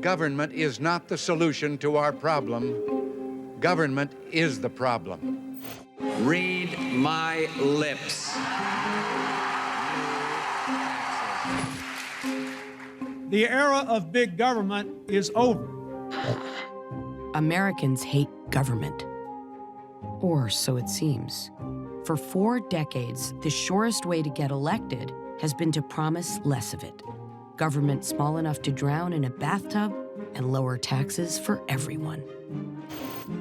Government is not the solution to our problem. Government is the problem. Read my lips. The era of big government is over. Americans hate government. Or so it seems. For 4 decades, the surest way to get elected has been to promise less of it. Government small enough to drown in a bathtub and lower taxes for everyone.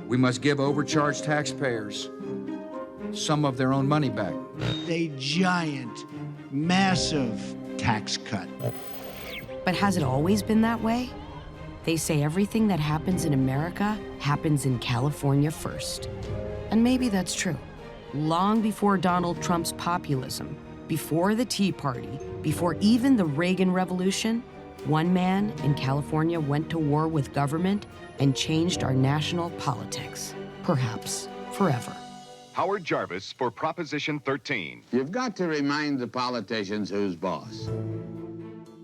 We must give overcharged taxpayers some of their own money back. A giant, massive tax cut. But has it always been that way? They say everything that happens in America happens in California first. And maybe that's true. Long before Donald Trump's populism, before the Tea Party, before even the Reagan Revolution, one man in California went to war with government and changed our national politics, perhaps forever. Howard Jarvis for Proposition 13. You've got to remind the politicians who's boss.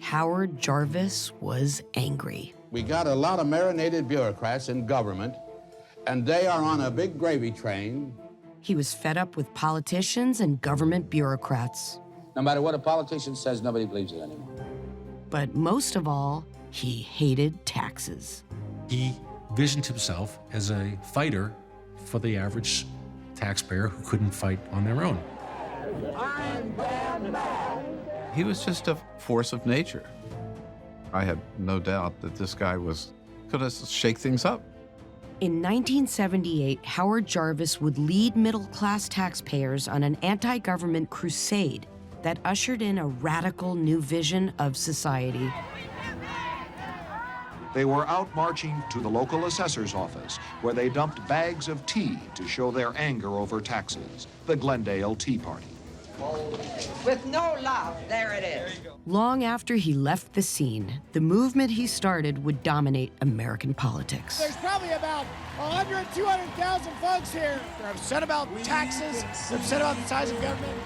Howard Jarvis was angry. We got a lot of marinated bureaucrats in government, and they are on a big gravy train. He was fed up with politicians and government bureaucrats. No matter what a politician says, nobody believes it anymore. But most of all, he hated taxes. He visioned himself as a fighter for the average taxpayer who couldn't fight on their own. He was just a force of nature. I had no doubt that this guy could shake things up. In 1978, Howard Jarvis would lead middle-class taxpayers on an anti-government crusade that ushered in a radical new vision of society. They were out marching to the local assessor's office, where they dumped bags of tea to show their anger over taxes, the Glendale Tea Party. With no love, there it is. Long after he left the scene, the movement he started would dominate American politics. There's probably about 100, 200,000 folks here. They're upset about taxes, they're upset about the size of government.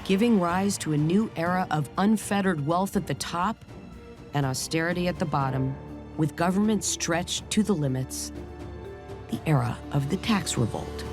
Giving rise to a new era of unfettered wealth at the top and austerity at the bottom, with government stretched to the limits, the era of the tax revolt.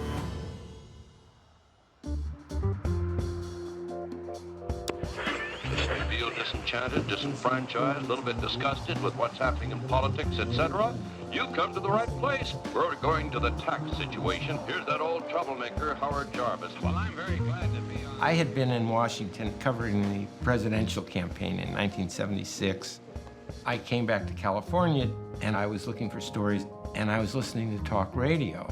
Feel disenchanted, disenfranchised, a little bit disgusted with what's happening in politics, etc., you've come to the right place. We're going to the tax situation. Here's that old troublemaker, Howard Jarvis. Well, I'm very glad to be on. I had been in Washington covering the presidential campaign in 1976. I came back to California, and I was looking for stories, and I was listening to talk radio.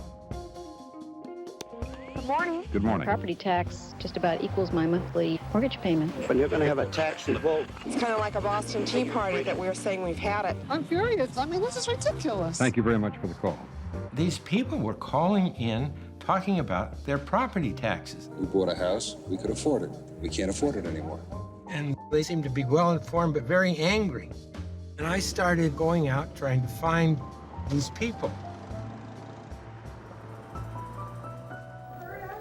Good morning. Good morning. Property tax just about equals my monthly mortgage payment. When you're going to have a tax revolt. It's kind of like a Boston Tea Party that we're saying we've had it. I'm furious. I mean, this is ridiculous. Thank you very much for the call. These people were calling in, talking about their property taxes. We bought a house, we could afford it. We can't afford it anymore. And they seemed to be well-informed, but very angry. And I started going out trying to find these people.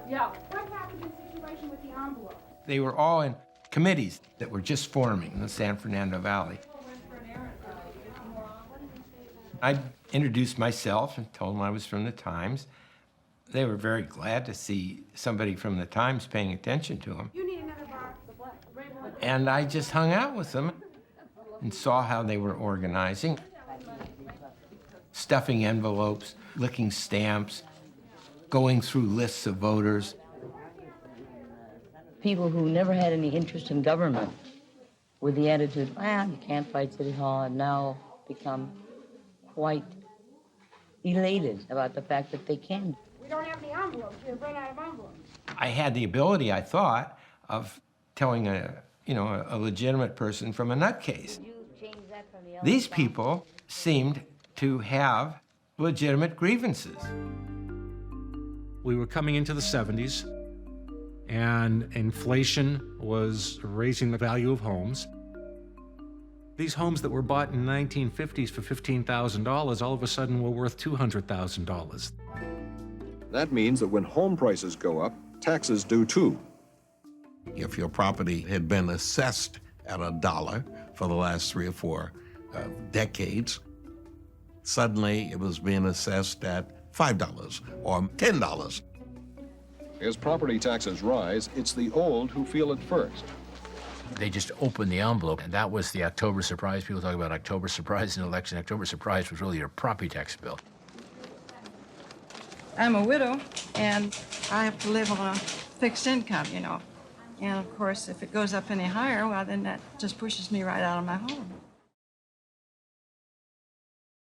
Yeah. What happened in the situation with the envelope? They were all in committees that were just forming in the San Fernando Valley. I introduced myself and told them I was from the Times. They were very glad to see somebody from the Times paying attention to them. You need another box of black. And I just hung out with them and saw how they were organizing, stuffing envelopes, licking stamps, going through lists of voters. People who never had any interest in government with the attitude, you can't fight City Hall, have now become quite elated about the fact that they can. We don't have any envelopes. We've run out of envelopes. I had the ability, I thought, of telling a legitimate person from a nutcase. These people seemed to have legitimate grievances. We were coming into the 70s, and inflation was raising the value of homes. These homes that were bought in the 1950s for $15,000 all of a sudden were worth $200,000. That means that when home prices go up, taxes do too. If your property had been assessed at $1 for the last 3 or 4 decades, suddenly it was being assessed at $5 or $10. As property taxes rise, it's the old who feel it first. They just opened the envelope, and that was the October surprise. People talk about October surprise in an election. October surprise was really your property tax bill. I'm a widow, and I have to live on a fixed income, you know. And of course, if it goes up any higher, well, then that just pushes me right out of my home.